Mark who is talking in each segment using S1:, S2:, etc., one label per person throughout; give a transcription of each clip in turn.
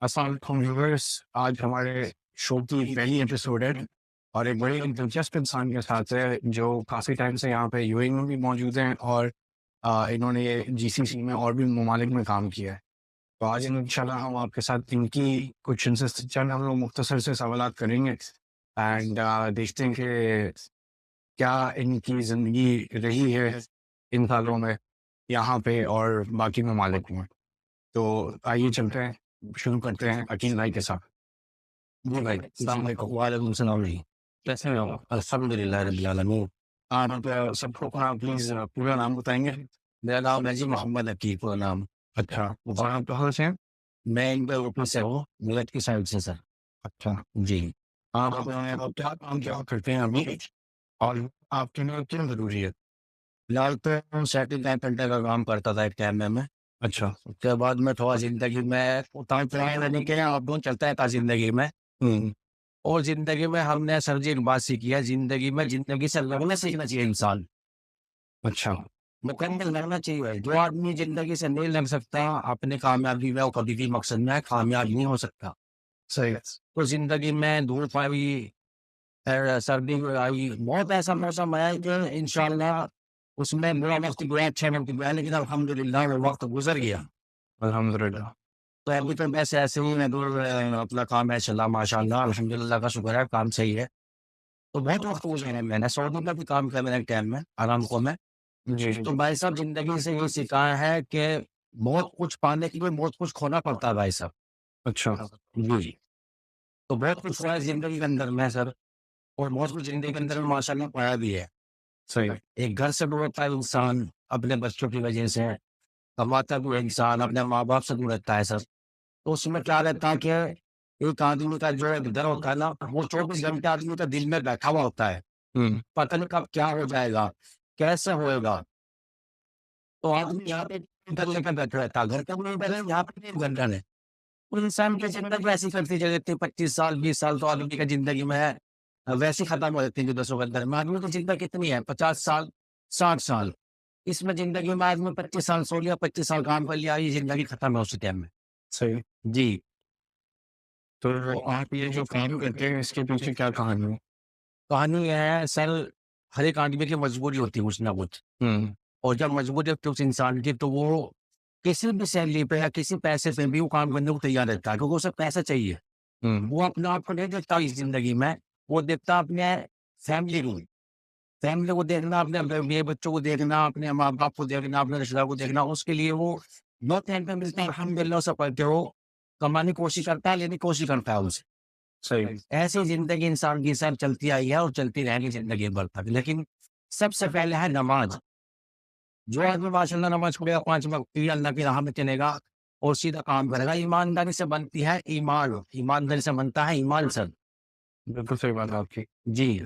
S1: अस्सलाम वालेकुम व्यूअर्स। आज हमारे शो की पहली एपिसोड है और एक बड़े दिलचस्प इंसान के साथ है जो काफ़ी टाइम से यहाँ पे यूएई में भी मौजूद हैं और इन्होंने जीसीसी में और भी ममालिक में काम किया है। तो आज इंशाल्लाह हम आपके साथ इनकी कुछ इनसे चंद हम लोग मुख्तसर से सवालात करेंगे एंड देखते हैं कि क्या इनकी ज़िंदगी रही है इन सालों में यहाँ पे और बाकी ममालिक में। तो आइए चलते हैं, शुरू करते हैं अकील भाई के साथ। जी भाई, अस्सलाम वालेकुम।
S2: वालेकुम सलाम जी।
S1: कैसे हैं आप?
S2: अल्हम्दुलिल्लाह रब्बिल आलमीन।
S1: आप सबको अपना प्लीज़ पूरा नाम बताएँगे?
S2: मेरा नाम है जी मोहम्मद अकीब पूरा नाम।
S1: अच्छा, और आप कहाँ से हैं?
S2: मैं इंडिया यूपी से हूँ, मेरठ की साइड से सर।
S1: अच्छा,
S2: जी।
S1: आप क्या काम क्या करते हैं अभी? और आपके लिए क्यों ज़रूरी है?
S2: फिलहाल तो सैटेलाइट घंटे का काम करता था एक टाइम में मैं।
S1: अच्छा,
S2: उसके बाद मैं थोड़ा ज़िंदगी में उतार-चढ़ाव रहने के अप-डाउन चलता रहता ज़िंदगी में।
S1: हुँ,
S2: और ज़िंदगी में हमने सर जी एक बात सीखी है, ज़िंदगी में ज़िंदगी से लगना सीखना चाहिए इंसान।
S1: अच्छा,
S2: मुकम्मल लगना चाहिए। जो आदमी ज़िंदगी से नहीं लग सकता, अपनी कामयाबी में और कभी भी मकसद में कामयाब नहीं हो सकता।
S1: सही है।
S2: तो ज़िंदगी में धूप आई, सर्दी आई, बहुत ऐसा मौसम आया कि इंशाअल्लाह उसमें बुरा वक़्त गया, अच्छा वक़्त गया, लेकिन अल्हम्दुलिल्लाह वो वक़्त गुज़र गया।
S1: अल्हम्दुलिल्लाह।
S2: तो अभी तो बस ऐसे ही मैं दूर अपना काम है चला माशाअल्लाह, अल्हम्दुलिल्लाह का शुक्र है, काम सही है। तो बहुत वक़्त गुज़ारा है मैंने, सऊदी में भी काम किया मैंने एक टाइम में, अरामको में।
S1: जी,
S2: तो भाई साहब ज़िंदगी से ये सीखा है कि बहुत कुछ पाने के लिए बहुत कुछ खोना पड़ता है भाई साहब।
S1: अच्छा,
S2: जी। तो बहुत कुछ हुआ है ज़िंदगी के अंदर में सर, और बहुत कुछ ज़िंदगी के अंदर में माशाअल्लाह पाया भी है।
S1: सही है।
S2: एक घर से दूर रहता है इंसान अपने बच्चों की वजह से, कमाता भी है इंसान अपने माँ-बाप से दूर रहता है सर। तो उसमें क्या रहता है कि एक आदमी का जो एक डर होता है ना, वो 24 घंटे आदमी का दिल में बैठा हुआ होता है।
S1: हुँ,
S2: पता नहीं कब क्या हो जाएगा, कैसे होएगा? तो आदमी यहाँ पे डर लेकर बैठा रहता है, घर पे नहीं बैठे, यहाँ पे भी डर है। तो इंसान की ज़िंदगी ऐसी चलती चली जाती है, 25 साल, 20 साल तो आदमी की ज़िंदगी में है, वैसे ही खत्म हो जाती है गुदसों के अंदर में। आदमी की ज़िंदगी कितनी है? 50 साल, 60 साल। इसमें ज़िंदगी में आदमी 25 साल सो लिया, 25 साल काम कर लिया, ये ज़िंदगी खत्म है उसी टाइम में।
S1: सही है।
S2: जी।
S1: तो आप ये जो काम करते हैं इसके पीछे क्या कहानी है?
S2: कहानी ये है सर, हर एक आदमी की मजबूरी होती है कुछ ना कुछ,
S1: हुँ,
S2: और जब मजबूरी होती है उस इंसान की तो वो किसी भी सैलरी पे या किसी पैसे पे भी वो काम करने को तैयार रहता है, क्योंकि उसे पैसा चाहिए।
S1: हुँ,
S2: वो अपने आप को नहीं देखता इस ज़िंदगी में, वो देखता अपने फैमिली को। फैमिली को देखना, अपने बीवी बच्चों को देखना, अपने माँ-बाप को देखना, अपने रिश्तेदार को देखना, उसके लिए वो जो टाइम पे मिलता है अल्हम्दुलिल्लाह उसे पलटे वो कमाने की कोशिश करता है, लेने की कोशिश करता है उसे।
S1: सही है।
S2: ऐसी ज़िंदगी इंसान की सर चलती आई है और चलती रहेगी ज़िंदगी भर तक। लेकिन सबसे पहले है नमाज़। जो आदमी माशाअल्लाह नमाज़ पढ़ेगा, 5 वक़्त की अल्लाह की राह में चलेगा और सीधा काम करेगा, ईमानदारी से बनती है ईमान, ईमानदारी से बनता है ईमान सर।
S1: बिल्कुल सही बात है आपकी।
S2: जी।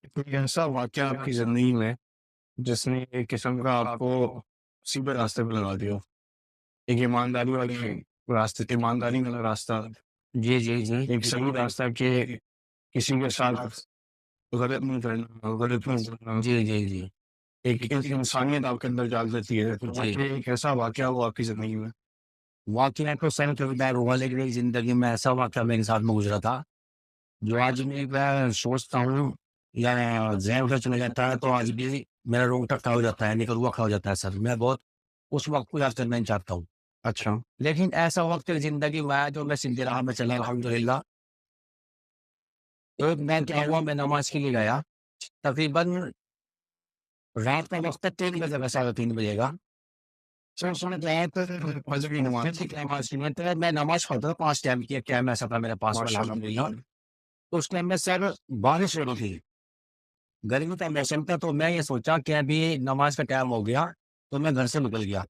S1: कोई ऐसा वाक़या आपकी ज़िंदगी में जिसने एक किस्म का आपको सीधे रास्ते पे लगा दिया हो? एक ईमानदारी वाले रास्ते ईमानदारी वाला रास्ता,
S2: जी, जी, जी।
S1: एक सही रास्ता कि किसी के साथ गलत नहीं करना, गलत नहीं बोलना,
S2: जी, जी, जी।
S1: एक एक इंसानियत आपके अंदर जाग जाती है। तो
S2: जी।
S1: वाक़ई एक ऐसा वाक़या हुआ आपकी ज़िंदगी में?
S2: वाक़या तो सर कभी बैड हुआ, लेकिन एक ज़िंदगी में ऐसा वाक़या मेरे साथ में गुज़रा था, जो आज भी मैं सोचता हूँ या ज़हन में चला जाता है, तो आज भी मेरा रोंगटा खड़ा हो जाता है, निकलुआ खड़ा हो जाता है सर। मैं बहुत उस वक़्त को याद करना नहीं चाहता हूँ।
S1: अच्छा,
S2: लेकिन ऐसा वक़्त ज़िंदगी में आया जो मैं सीधी राह में चला अल्हम्दुलिल्लाह। एक मैं क्या हुआ, मैं नमाज़ के लिए गया, तकरीबन रात का वक़्त था, 3 बजे का, साढ़े 3 बजे का। सुन-सुन के आए तो
S1: फजर की नमाज़।
S2: फिर नमाज़ के लिए तो मैं नमाज़ पढ़ता था 5 टाइम की, एक टाइम ऐसा था मेरे पास में
S1: माशाअल्लाह।
S2: अल्हम्दुलिल्लाह। तो उस टाइम में सर बारिश हो रही थी, गर्मी का मौसम था, तो मैं ये सोचा कि अभी नमाज़ का टाइम हो गया, तो मैं घर से निकल गया।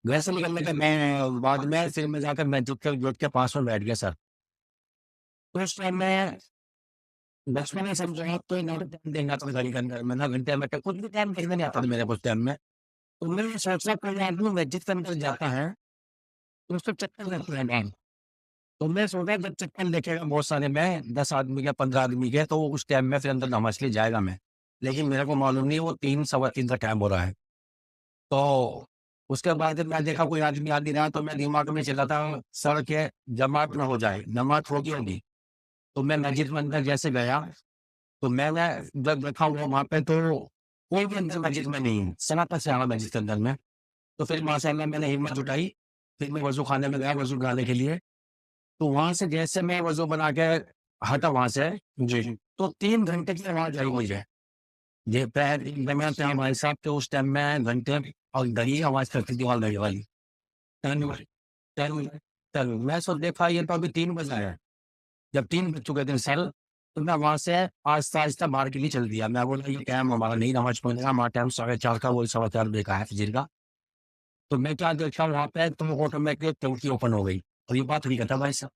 S2: घर से निकलने के मैं बाद में फिर मैं जाकर मस्जिद के गेट के पास में बैठ गया सर। तो उस टाइम में बचपन में समझा कोई ना टाइम देखना था घड़ी के अंदर में, ना घंटे में कुछ भी टाइम देखने नहीं आता था मेरे को उस टाइम में। तो मैंने सोचा कोई आदमी मस्जिद के अंदर जाता है, तो उसको चक्कर लगता है टाइम। तो मैं सोचा जब चक्कर देखेगा बहुत सारे में 10 आदमी के, 15 आदमी के, तो उस टाइम में फिर अंदर नमाज़ के लिए जाएगा मैं। लेकिन मेरे को मालूम नहीं वो 3 सवा 3 का टाइम हो रहा है। तो उसके बाद मैं देखा कोई आदमी आ नहीं रहा, तो मैं दिमाग में चला था सर के जमात ना हो जाए, नमाज़ होगी होगी। तो मैं मस्जिद में अंदर जैसे गया, तो मैंने जब देखा हुआ वहाँ पे तो कोई भी अंदर मस्जिद में नहीं है, सन्नाटा सा है मस्जिद के अंदर में। तो फिर माशाअल्लाह मैंने हिम्मत जुटाई, फिर मैं वज़ू खाने में गया वज़ू बनाने के लिए। तो वहाँ से जैसे मैं वज़ू बना के हटा वहाँ से,
S1: जी, जी।
S2: तो 3 घंटे की आवाज़ आई मुझे। ये पैर मैं था भाई साहब, तो उस टाइम में घंटे और घड़ी आवाज़ करती थी वहाँ घड़ी वाली। टन टन टन मैं सो देखा ये तो अभी 3 बज रहे हैं। जब 3 बज चुके थे सर, तो मैं वहाँ से आहिस्ता-आहिस्ता बाहर के लिए चल दिया। मैं बोला ये टाइम हमारा नहीं नमाज़ पढ़ने का, हमारा टाइम 4:30 का, वो 4:15 बजे का है फ़जर का। तो मैं क्या देखा वहाँ पे, तो ऑटोमेटिक टंकी ओपन हो गई, और ये बात हकीकत है भाई साहब।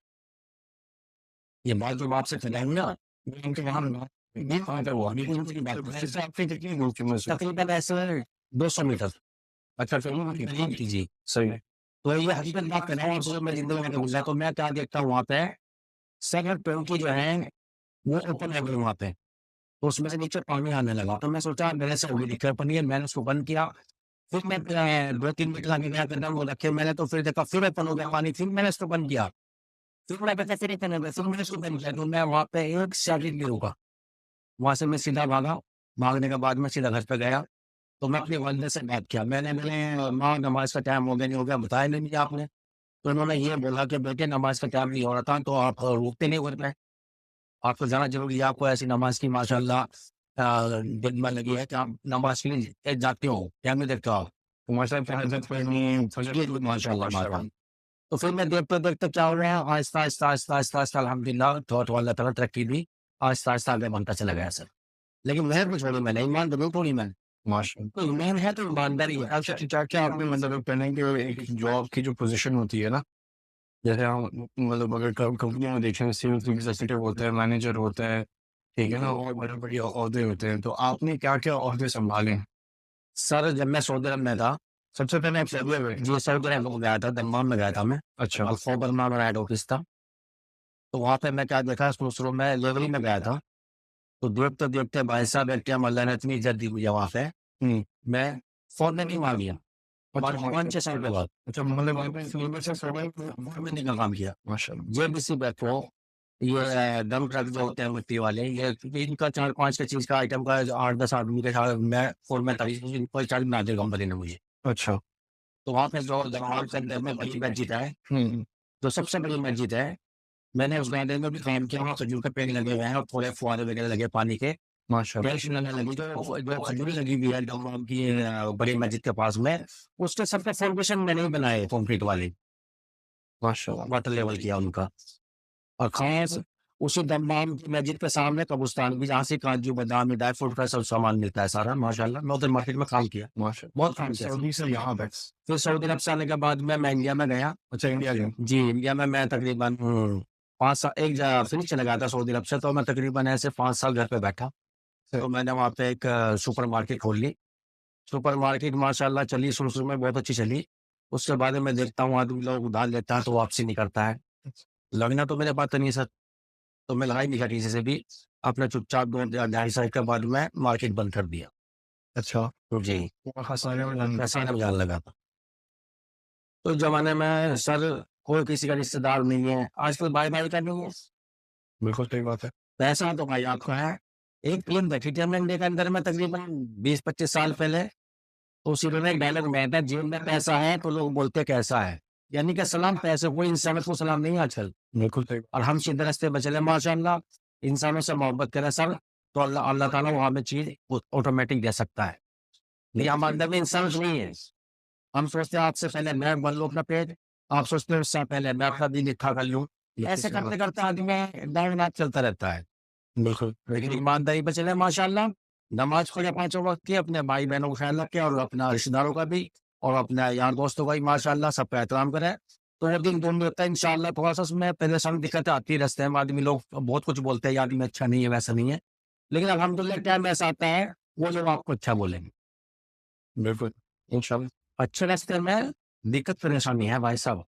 S2: ये बात जो आपसे फैलाई ना, ये उनके वहाँ ये वहाँ पे हुआ, बिल्कुल उनकी बात है। ऐसे आपके कितनी दूर थी मुझसे? तकरीबन ऐसे 200 मीटर।
S1: अच्छा, फिर
S2: करीब थी जी।
S1: सही है।
S2: तो ये हकीकत बात कर रहा हूँ आपसे, जो मैं ज़िंदगी में गुज़रा, तो मैं क्या देखता हूँ वहाँ पे, सड़क टंकी जो है, वो ओपन हो गई वहाँ पे। तो उसमें से नीचे पानी आने लगा, तो मैं सोचा मेरे से होगी दिक्कत बनी है, मैंने उसको बंद किया। फिर मैं 2-3 मिनट लगे गया कदम वो रखे मैंने, तो फिर देखा फिर ओपन हो गया पानी, फिर मैंने इसको बंद किया। फिर मैं पता फिर ओपन हो गया, फिर मैंने इसको बंद किया, तो मैं वहाँ पे 1 सेकंड नहीं रुका। वहाँ से मैं सीधा भागा, भागने के बाद मैं सीधा घर पे गया, तो मैं अपनी वालिदा से बात किया। मैंने बोले माँ नमाज़ का टाइम हो गया, नहीं हो गया, बताया नहीं मुझे आपने। तो उन्होंने ये बोला कि बेटे नमाज़ का टाइम नहीं हो रहा था, तो आप रुकते नहीं घर पे। आपको जाना ज़रूरी है, आपको ऐसी नमाज़ की माशाअल्लाह दिल में लगी है कि आप नमाज़ के लिए जाते हो, टाइम नहीं देखते हो आप।
S1: तो माशाअल्लाह हज़रत पढ़नी फजर
S2: जी, जी, माशाअल्लाह, माशाअल्लाह। तो फिर मैं देखते-देखते क्या हो रहा है, आहिस्ता, आहिस्ता, आहिस्ता, आहिस्ता, आहिस्ता अल्हम्दुलिल्लाह थोड़ा-थोड़ा अल्लाह ताला तरक्की दी। आहिस्ता-आहिस्ता आगे बढ़ता चला गया सर। लेकिन मेहनत नहीं छोड़ी मैंने, ईमान तो बिल्कुल तोड़ी मैंने।
S1: माशाअल्लाह।
S2: तो ईमान है तो ईमानदारी है।
S1: अच्छा, क्या आपने मतलब पहले कि एक जॉब की जो पोज़ीशन होती है ना, जैसे हम मतलब अगर कंपनी में देखें सेल्स एग्ज़ीक्यूटिव होता है, मैनेजर होता है, ठीक है ना? और बड़े-बड़े ओहदे होते हैं, तो आपने क्या-क्या ओहदे सँभाले हैं?
S2: सर जब मैं सऊदी अरब में था,
S1: सबसे पहले आप सऊदी में
S2: जी सऊदी अरब में गया था, दम्माम में गया था मैं।
S1: अच्छा,
S2: अल खबर में हेड ऑफिस था। तो वहाँ पे मैं क्या देखा, शुरू-शुरू में लेवलिंग में गया था। तो देखते-देखते भाई साहब एक टाइम अल्लाह ने इतनी इज़्ज़त दी मुझे वहाँ पे,
S1: हुँ।
S2: मैं फ़ौरन ही वहाँ गया।
S1: अच्छा,
S2: और 5-6 साल के बाद
S1: अच्छा मतलब वहाँ पे सिलेबस से सर्वाइव
S2: मैंने का काम किया।
S1: माशाअल्लाह।
S2: जेबीसी बैकहो, ये डंप ट्रक जो होते हैं मिट्टी वाले, ये इनका 4-5 का चीज़ का आइटम का 8-10 आदमी के साथ मैं फ़ोरमैन था, इनको चार्ज बना दिया कंपनी ने मुझे।
S1: अच्छा,
S2: तो वहाँ पे जो दरबार के अंदर में बड़ी मस्जिद है,
S1: हुँ,
S2: जो सबसे बड़ी मस्जिद है, मैंने उस गार्डन में भी काम किया। वहाँ खजूर के पेड़ लगे हुए हैं, और थोड़े फुव्वारे वगैरह लगे पानी के।
S1: माशाअल्लाह,
S2: टेल्स लगने लगी, जो खजूरें लगी हुई है दमदम की बड़ी मस्जिद के पास में, उसके सबके फाउंडेशन मैंने ही बनाए कंक्रीट वाले,
S1: माशाअल्लाह,
S2: वाटर लेवल किया उनका। और ख़ास उसी दम्माम की मस्जिद के सामने कब्रिस्तान भी, जहाँ से काजू, बादाम, ड्राई फ्रूट का सब सामान मिलता है सारा माशाअल्लाह। मैं उधर मार्केट में काम किया, बहुत काम किया।
S1: सऊदी से यहाँ तक।
S2: फिर सऊदी अरब से आने के बाद मैं इंडिया में गया।
S1: अच्छा, इंडिया गए।
S2: जी, इंडिया में मैं तकरीबन 5 साल एक जगह फिर चला गया था सऊदी अरब से, तो मैं तकरीबन ऐसे 5 साल घर पे बैठा। तो मैंने वहाँ पे एक सुपर मार्केट खोल ली। सुपर मार्केट माशाअल्लाह चली, शुरू-शुरू में बहुत अच्छी चली। उसके बाद में मैं देखता हूँ आदमी लोग उधार लेता है तो वापसी नहीं करता है। लगना तो मेरे पास तो नहीं सर, तो मैं लगा ही नहीं था किसी से भी। अपना चुपचाप 2 ढाई साल के बाद मैं मार्केट बंद कर दिया।
S1: अच्छा,
S2: जी,
S1: खसारे में जाने
S2: पैसा नहीं जाने लगा था। तो उस ज़माने में सर कोई किसी का रिश्तेदार नहीं है, आजकल भाई-भाई का नहीं है।
S1: बिल्कुल सही बात है।
S2: पैसा तो भाई आपका है। एक फ़िल्म देखी थी हमने इंडिया के अंदर में तकरीबन 20-25 साल पहले। तो उसी में एक डायलॉग में था, जेब में पैसा है तो लोग बोलते कैसा है? यानी कि सलाम पैसे, कोई इंसानियत को सलाम नहीं है आजकल।
S1: बिल्कुल सही
S2: और हम सीधे रास्ते पे चले माशाअल्लाह, इंसानों से मोहब्बत करें सर, तो अल्लाह अल्लाह ताला वो हमें चीज़ ऑटोमेटिक दे सकता है। लेकिन हमारे अंदर में इंसान नहीं है। हम सोचते हैं आपसे पहले मैं बन लूँ अपना पेट, आप सोचते हैं उससे पहले मैं अपना दिन इकट्ठा कर लूँ। ऐसे करते-करते आदमी दाएँ-बाएँ चलता रहता है।
S1: बिल्कुल,
S2: लेकिन ईमानदारी पे चले माशाअल्लाह, नमाज़ पढ़े पाँचों वक़्त की, अपने भाई-बहनों का ख़्याल रखें, और अपना रिश्तेदारों का भी, और अपने यार-दोस्तों का भी माशाअल्लाह सबका एहतराम करें। तो वो दिन दूर होता है इंशाअल्लाह। थोड़ा-सा उसमें परेशानी दिक्कतें आती है रास्ते में, आदमी लोग बहुत कुछ बोलते हैं, ये आदमी अच्छा नहीं है, वैसा नहीं है। लेकिन अल्हम्दुलिल्लाह टाइम ऐसा आता है, वो लोग आपको अच्छा बोलेंगे।
S1: बिल्कुल, इंशाल्लाह।
S2: अच्छे रास्ते में दिक्कत परेशानी है भाई साहब,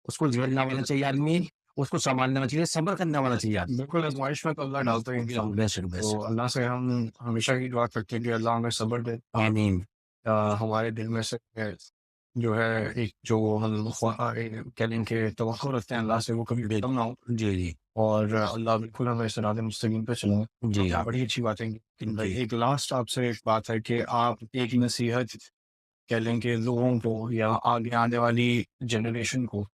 S2: उसको झेलना वाला चाहिए आदमी, उसको सँभालना वाला चाहिए, सब्र करने वाला चाहिए आदमी।
S1: बिल्कुल, आज़माइश में तो अल्लाह डालता है इंसान।
S2: बेशक,
S1: तो
S2: बेशक।
S1: अल्लाह से हम हमेशा ही दुआ करते हैं कि अल्लाह हमें सब्र दे।
S2: आमीन।
S1: हमारे दिल में से जो है एक जो हम कह लें कि तवक्को रखते हैं अल्लाह से, वो कभी बेदम ना हो।
S2: जी, जी।
S1: और अल्लाह बिल्कुल हमें सिरात मुस्तकीम पे चलाए।
S2: जी,
S1: क्या बड़ी अच्छी बात है। लेकिन भाई
S2: जी।
S1: एक लास्ट आपसे एक बात है कि आप एक नसीहत कह लें कि लोगों को या आगे आने वाली जनरेशन को,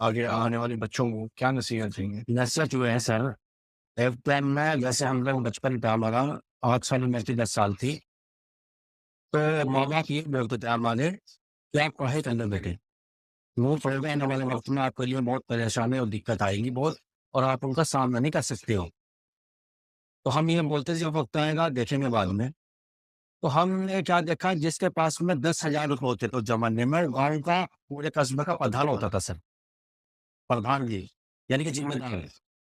S1: आगे आने वाले बच्चों को क्या नसीहत देंगे?
S2: नशा जो है सर, एक टाइम में जैसे हम लोग बचपन था हमारा, 8 साल उम्र थी, 10 साल थी, तो माँ-बाप ये बोलते थे हमारे कि आप पढ़ाई करने बैठे। वो पढ़ आने वाले वक़्त में आपके लिए बहुत परेशानी और दिक्कत आएगी बहुत, और आप उनका सामना नहीं कर सकते हो। तो हम ये बोलते थे जब वक़्त आएगा देखेंगे बाद में। तो हमने क्या देखा, जिसके पास में 10,000 रुपए होते थे उस ज़माने में, गाँव का पूरे कस्बे का प्रधान होता था सर, प्रधान जी, यानी कि ज़िम्मेदार।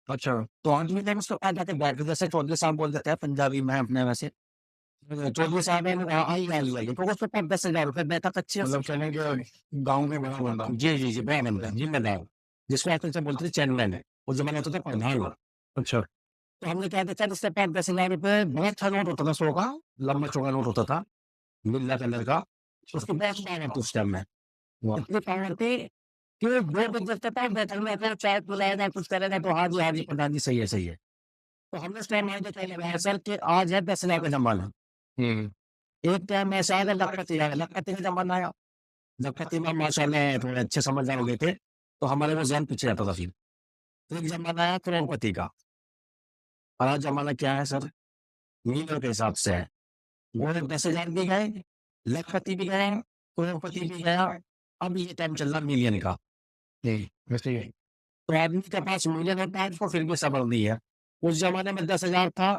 S1: अच्छा,
S2: तो आदमी ने उसको कहा जाता है, जैसे चौधरी साहब बोल देते हैं पंजाबी में अपने वैसे। चौधरी साहब है, आई आई आई तो उसके पास 10,000 रुपए बैठा कच्चे से।
S1: मतलब कह लें कि गाँव में बड़ा बंदा।
S2: जी, जी, जी, मैं ज़िम्मेदार, जिसको आजकल से बोलते थे चेयरमैन है, उस ज़माने में होता था प्रधान।
S1: अच्छा,
S2: तो हमने कहा था सर इससे 10,000 रुपए बहुत अच्छा नोट होता था 100 का, लंबा चौड़ा नोट होता था, नीला कलर का। उसकी बहुत पावर थी उस टाइम में।
S1: वाह!
S2: इतनी पावर थी कि वो भी जब तक बैठक में अपना चाय पिलाया जाए, कुछ करा जाए, तो हाँ जी, प्रधान जी सही है, सही है। तो हमने उस टाइम ये पहले लगाया सर कि आज है 10,000 का ज़माना।
S1: हुँ,
S2: एक टाइम ऐसा आएगा लखपति आएगा, लखपति का ज़माना आया। लखपति में माशाअल्लाह थोड़े अच्छे समझदार हो गए थे, तो हमारे वो ज़हन पीछे रहता था फिर। फिर एक ज़माना आया करोड़पति का, और आज ज़माना क्या है सर? मिलियन के हिसाब से है। वो 10,000 भी गए, लखपति भी गए, करोड़पति भी गया, अब ये टाइम चल रहा मिलियन का।
S1: जी, वैसे ही
S2: तो आदमी के पास मिलियन होता है, उसको फिर भी सब्र नहीं है। उस ज़माने में 10,000 था,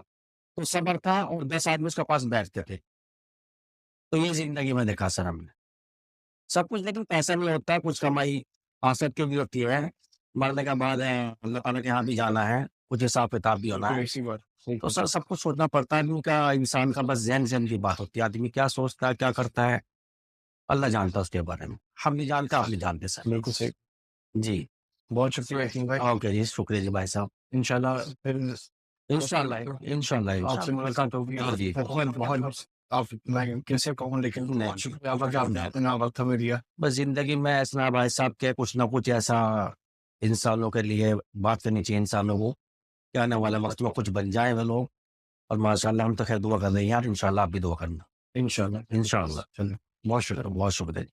S2: तो सब्र था, और 10 आदमी उसके पास बैठते थे। तो ये ज़िंदगी में देखा सर हमने। सब कुछ लेकिन पैसा नहीं होता है, कुछ कमाई आखिरत की भी होती है। मरने के बाद अल्लाह ताला के यहाँ भी जाना है, कुछ हिसाब-किताब भी होना
S1: बिल्कुल
S2: है।
S1: ऐसी बात, सही
S2: तो
S1: कहा।
S2: सर सब कुछ सोचना पड़ता है, आदमी का, इंसान का बस ज़हन-ज़हन की बात होती है। आदमी क्या सोचता है, क्या करता है, अल्लाह जानता है उसके बारे में। हम नहीं जानते, आप नहीं जानते सर।
S1: बिल्कुल सही।
S2: जी।
S1: बहुत शुक्रिया यकीन भाई।
S2: ओके जी, शुक्रिया जी भाई साहब।
S1: इंशाल्लाह फिर
S2: इंशाअल्लाह, इंशाअल्लाह,
S1: आपसे
S2: इंशाअल्लाह।
S1: मुलाकात होगी।
S2: हाँ जी।
S1: बहुत बहुत आप मैं कैसे कहूँ, लेकिन
S2: नहीं,
S1: बहुत शुक्रिया आपका कि आपने
S2: नहीं।
S1: अपना वक़्त हमें दिया।
S2: बस ज़िंदगी में ऐसा भाई साहब के कुछ ना कुछ ऐसा इंसानों के लिए बात करनी चाहिए इंसानों को, कि आने वाले वक़्त में कुछ बन जाएँ वो लोग। और माशाअल्लाह हम तो ख़ैर दुआ कर रहे हैं यार, इंशाअल्लाह आप भी दुआ करना।
S1: इंशाल्लाह,
S2: इंशाअल्लाह।
S1: चलिए, बहुत शुक्रिया।
S2: बहुत शुक्रिया।